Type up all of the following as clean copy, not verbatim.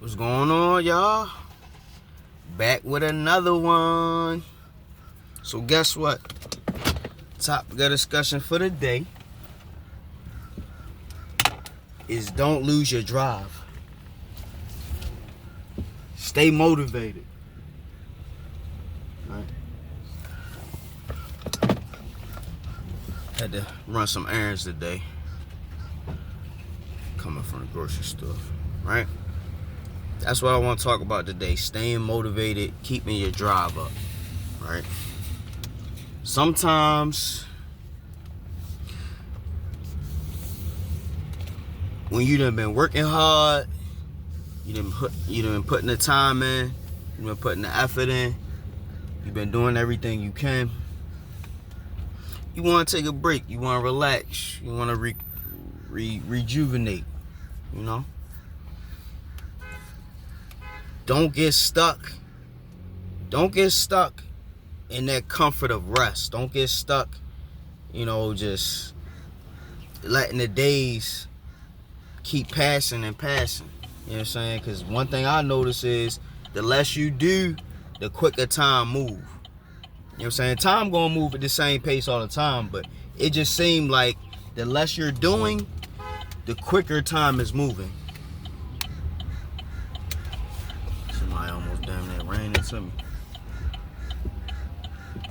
What's going on, y'all? Back with another one. So guess what? Topic of discussion for the day is don't lose your drive. Stay motivated. All right. Had to run some errands today. Coming from the grocery store, right? That's what I want to talk about today. Staying motivated, keeping your drive up, right? Sometimes when you done been working hard, you done been putting the time in, you been putting the effort in, you've been doing everything you can. You want to take a break, you want to relax, you want to rejuvenate, you know? Don't get stuck. Don't get stuck in that comfort of rest. Don't get stuck, just letting the days keep passing and passing. You know what I'm saying? Because one thing I notice is the less you do, the quicker time move. You know what I'm saying? Time gonna move at the same pace all the time, but it just seemed like the less you're doing, the quicker time is moving. Somebody almost damn near ran into me.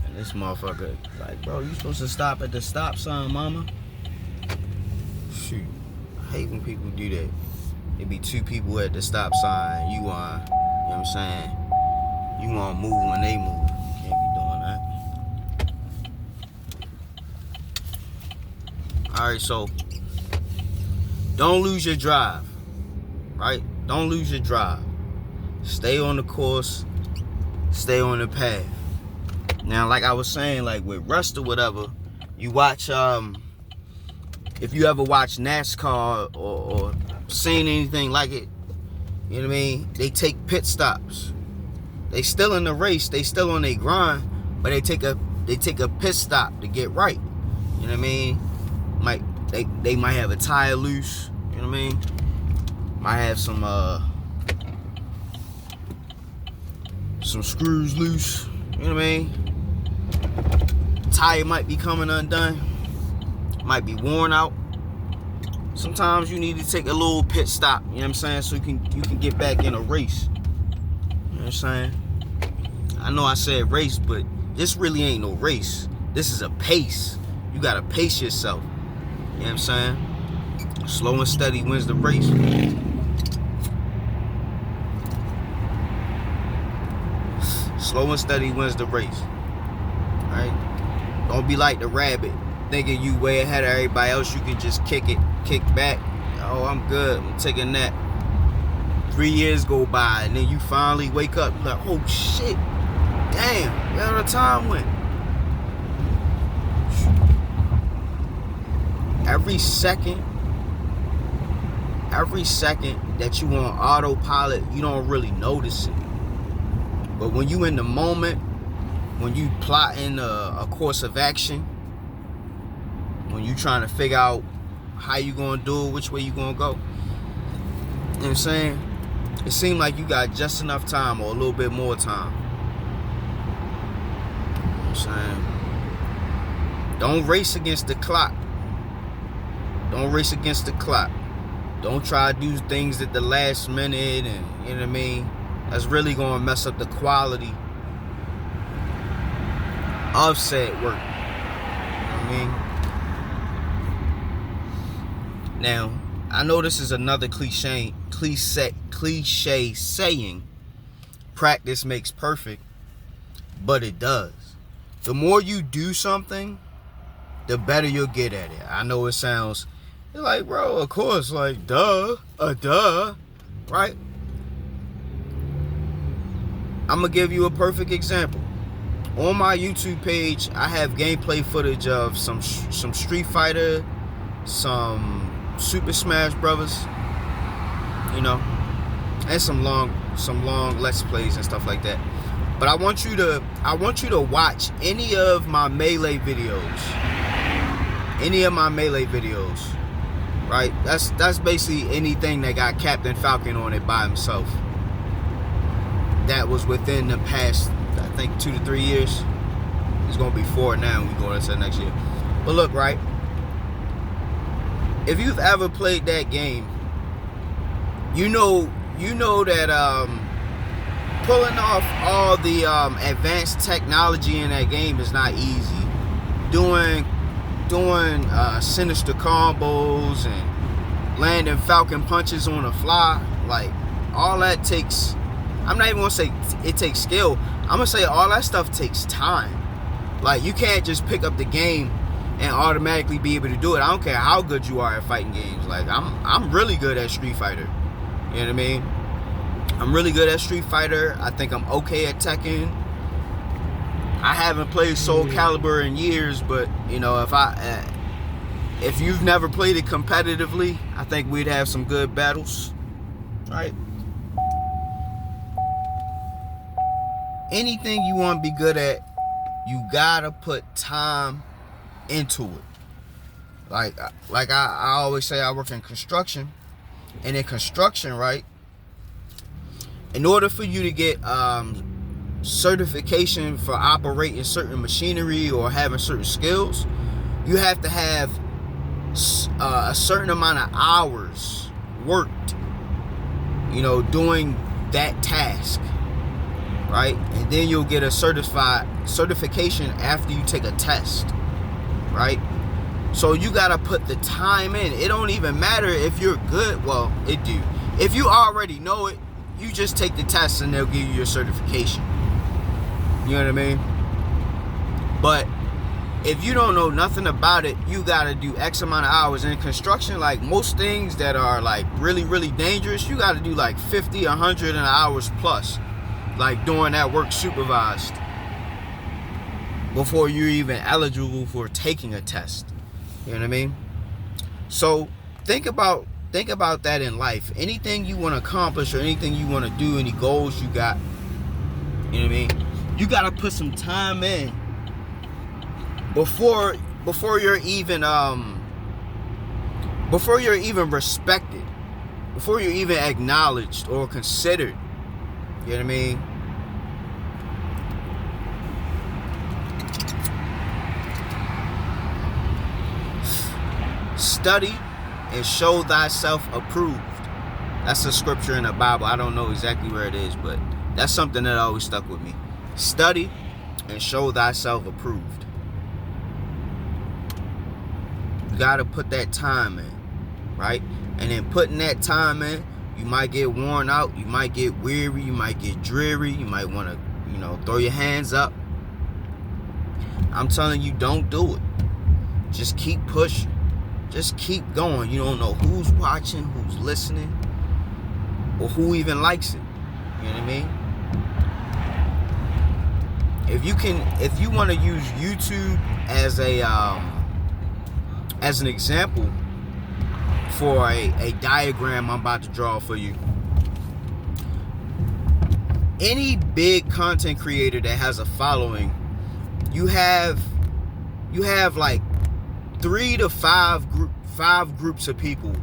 And this motherfucker, like, bro, you supposed to stop at the stop sign, mama? Shoot. I hate when people do that. It be two people at the stop sign. You know what I'm saying? You want to move when they move. You can't be doing that. Alright, so don't lose your drive. Right? Don't lose your drive. Stay on the course. Stay on the path. Now, like I was saying, like with rest or whatever, you watch, if you ever watch NASCAR or seen anything like it, you know what I mean? They take pit stops. They still in the race. They still on their grind, but they take a pit stop to get right. You know what I mean? They might have a tire loose. You know what I mean? Might have some screws loose. You know what I mean? Tire might be coming undone. Might be worn out. Sometimes you need to take a little pit stop, you know what I'm saying, so you can get back in a race. You know what I'm saying? I know I said race, but this really ain't no race. This is a pace. You gotta pace yourself. You know what I'm saying? Slow and steady wins the race. Slow and steady wins the race. Alright? Don't be like the rabbit, thinking you way ahead of everybody else. You can just kick back. Oh, I'm good. I'm taking that. 3 years go by, and then you finally wake up. You're like, oh shit. Damn, where the time went? Every second that you on autopilot, you don't really notice it. But when you in the moment, when you plotting a course of action, when you trying to figure out how you gonna do it, which way you gonna go, you know what I'm saying? It seems like you got just enough time or a little bit more time. You know what I'm saying? Don't race against the clock. Don't race against the clock. Don't try to do things at the last minute, and you know what I mean? That's really gonna mess up the quality of said work. You know what I mean? Now, I know this is another cliche saying, practice makes perfect, but it does. The more you do something, the better you'll get at it. I know it sounds, you're like, bro, of course, like, duh, right? I'm gonna give you a perfect example. On my YouTube page, I have gameplay footage of some Street Fighter, some Super Smash Brothers, and some long Let's Plays and stuff like that. But I want you to watch any of my Melee videos. right? That's basically anything that got Captain Falcon on it by himself. That was within the past, I think, 2 to 3 years. It's gonna be 4 now. We going into next year. But look, right? If you've ever played that game, you know that pulling off all the advanced technology in that game is not easy. Doing sinister combos and landing Falcon punches on the fly, like all that takes. I'm not even gonna say it takes skill. I'm gonna say all that stuff takes time. Like, you can't just pick up the game and automatically be able to do it. I don't care how good you are at fighting games. Like, I'm really good at Street Fighter. You know what I mean? I'm really good at Street Fighter. I think I'm okay at Tekken. I haven't played Soul Calibur in years, but you know, if you've never played it competitively, I think we'd have some good battles, right? Anything you want to be good at, you gotta put time into it. Like I always say, I work in construction, and in construction, right, in order for you to get certification for operating certain machinery or having certain skills, you have to have a certain amount of hours worked, you know, doing that task, right? And then you'll get a certification after you take a test, right? So you gotta put the time in. It don't even matter if you're good. Well, it do. If you already know it, you just take the test and they'll give you your certification. You know what I mean? But if you don't know nothing about it, you gotta do X amount of hours. In construction, like most things that are like really, really dangerous, you gotta do like 50, 100 hours plus, like doing that work supervised, before you're even eligible for taking a test. You know what I mean? So think about that in life. Anything you want to accomplish or anything you want to do, any goals you got, you know what I mean? You got to put some time in before you're even respected, before you're even acknowledged or considered. You know what I mean? Study and show thyself approved. That's a scripture in the Bible. I don't know exactly where it is, but that's something that always stuck with me. Study and show thyself approved. You gotta put that time in, right? And then putting that time in, you might get worn out, you might get weary, you might get dreary, you might want to, you know, throw your hands up. I'm telling you, don't do it. Just keep pushing. Just keep going. You don't know who's watching, who's listening, or who even likes it. You know what I mean? If you want to use YouTube as an example for a diagram I'm about to draw for you. Any big content creator that has a following, you have like 3 to 5 groups of people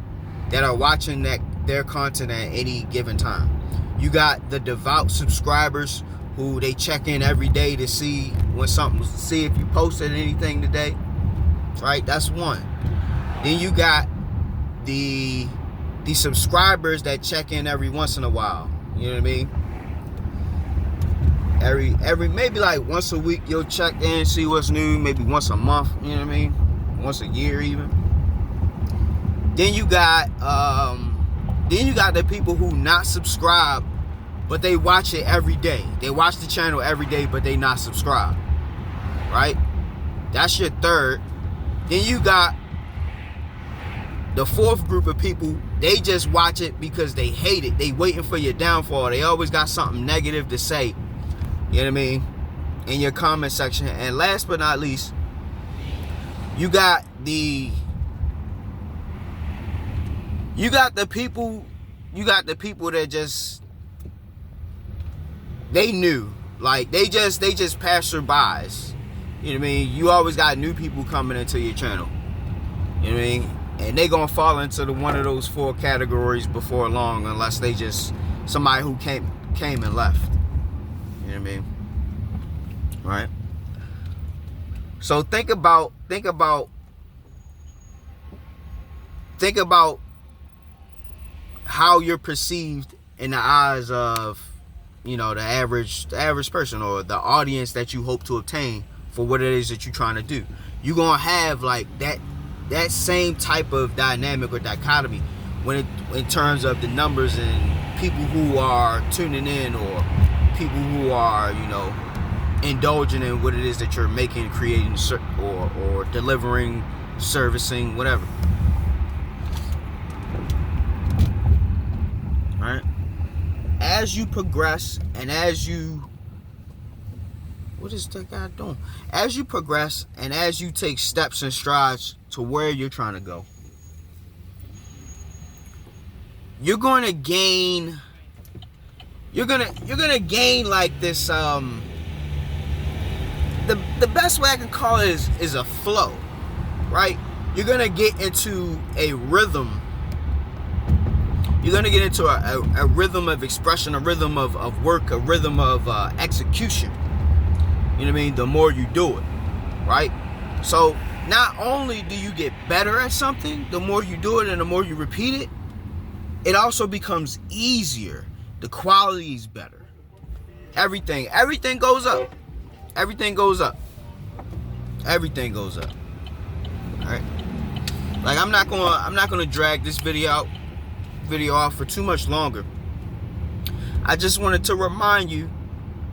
that are watching their content at any given time. You got the devout subscribers who they check in every day to see if you posted anything today, right? That's one. Then you got the subscribers that check in every once in a while. You know what I mean? Every maybe like once a week you'll check in, see what's new. Maybe once a month. You know what I mean? Once a year even. Then you got the people who not subscribed, but they watch it every day. They watch the channel every day, but they not subscribed. Right? That's your third. Then you got the fourth group of people. They just watch it because they hate it. They waiting for your downfall. They always got something negative to say. You know what I mean? In your comment section. And last but not least, you got the people that just, they knew, like they just passerbys. You know what I mean? You always got new people coming into your channel. You know what I mean? And they gonna fall into one of those 4 categories before long, unless they just somebody who came and left. You know what I mean? Right? So think about how you're perceived in the eyes of, you know, the average person, or the audience that you hope to obtain for what it is that you're trying to do. You're gonna have like that same type of dynamic or dichotomy in terms of the numbers and people who are tuning in, or people who are, you know, indulging in what it is that you're making, creating, or delivering, servicing, whatever. Right? As you progress, and what is that guy doing? As you progress, and as you take steps and strides to where you're trying to go, you're gonna gain like this, the best way I can call it is a flow, right? You're gonna get into a rhythm. You're gonna get into a rhythm of expression, a rhythm of work, a rhythm of execution. You know what I mean? The more you do it, right? So not only do you get better at something, the more you do it and the more you repeat it, it also becomes easier. The quality is better. Everything goes up. Everything goes up. Everything goes up. All right. Like I'm not gonna drag this video off for too much longer. I just wanted to remind you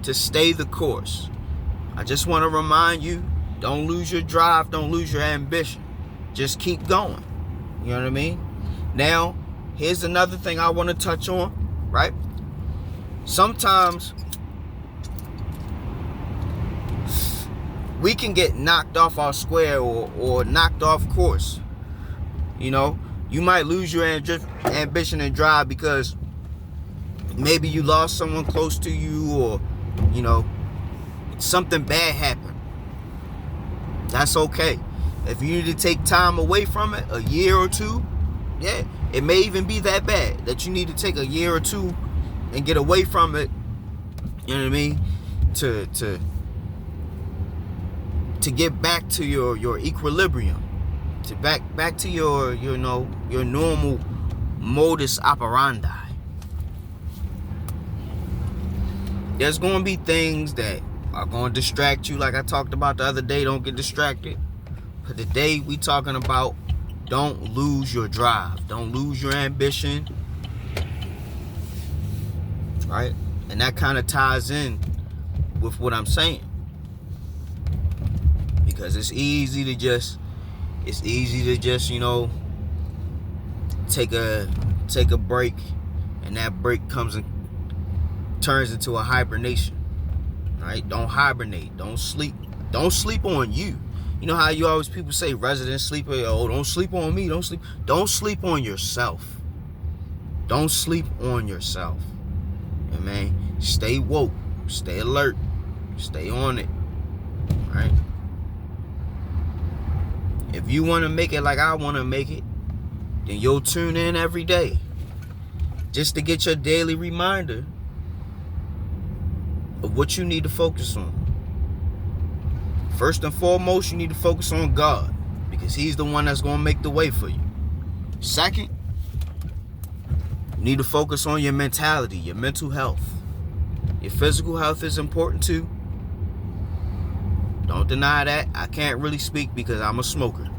to stay the course. I just want to remind you, don't lose your drive, don't lose your ambition. Just keep going. You know what I mean? Now, here's another thing I want to touch on, right? Sometimes we can get knocked off our square or knocked off course. You know, you might lose your ambition and drive because maybe you lost someone close to you, or, you know, something bad happened. That's okay. If you need to take time away from it, a year or two, yeah, it may even be that bad that you need to take a year or two and get away from it. You know what I mean? To get back to your equilibrium, to back to your normal modus operandi. There's going to be things that are going to distract you, like I talked about the other day. Don't get distracted. But today we talking about, don't lose your drive, don't lose your ambition, right? And that kind of ties in with what I'm saying, because it's easy to just you know, take a break, and that break turns into a hibernation. Right? Don't hibernate. Don't sleep. Don't sleep on you. You know how you always people say resident sleeper, oh, don't sleep on me. Don't sleep on yourself. Don't sleep on yourself. Yeah, man. Stay woke. Stay alert. Stay on it. Right? If you want to make it like I want to make it, then you'll tune in every day just to get your daily reminder of what you need to focus on. First and foremost, you need to focus on God, because He's the one that's going to make the way for you. Second, you need to focus on your mentality, your mental health. Your physical health is important too. Don't deny that. I can't really speak because I'm a smoker.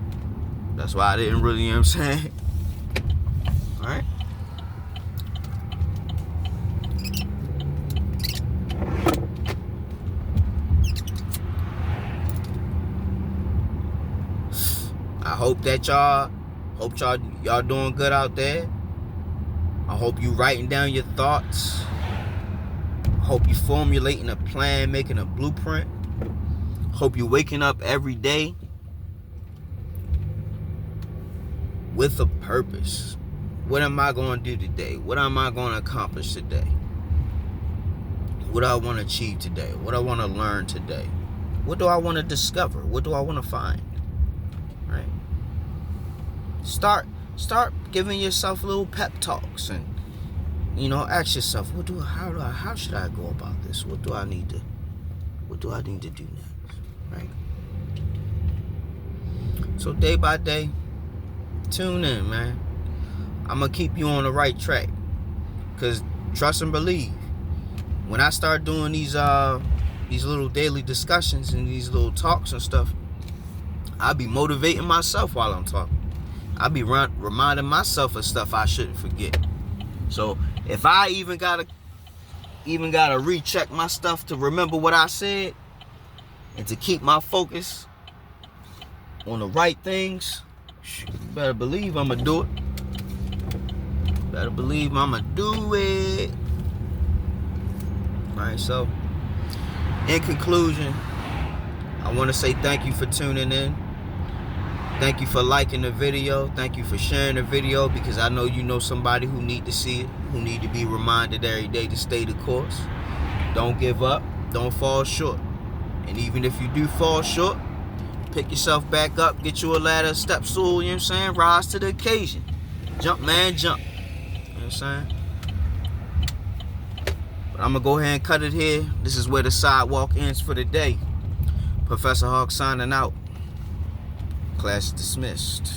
That's why I didn't really, you know what I'm saying? All right. I hope that y'all doing good out there. I hope you writing down your thoughts. I hope you formulating a plan, making a blueprint. Hope you're waking up every day with a purpose. What am I going to do today? What am I going to accomplish today? What do I want to achieve today? What do I want to learn today? What do I want to discover? What do I want to find? Right? Start giving yourself little pep talks, and ask yourself, how should I go about this? What do I need to do next? Right? So day by day, tune in, man. I'm gonna keep you on the right track. Cause trust and believe, when I start doing these little daily discussions and these little talks and stuff, I'll be motivating myself while I'm talking. I'll be reminding myself of stuff I shouldn't forget. So if I even gotta recheck my stuff to remember what I said and to keep my focus on the right things, you better believe I'ma do it. Better believe I'ma do it. Alright, so in conclusion, I want to say thank you for tuning in. Thank you for liking the video. Thank you for sharing the video, because I know you know somebody who need to see it, who need to be reminded every day to stay the course. Don't give up. Don't fall short. And even if you do fall short, pick yourself back up, get you a ladder, step stool, you know what I'm saying? Rise to the occasion. Jump, man, jump. You know what I'm saying? But I'm going to go ahead and cut it here. This is where the sidewalk ends for the day. Professor Hawk signing out. Class dismissed.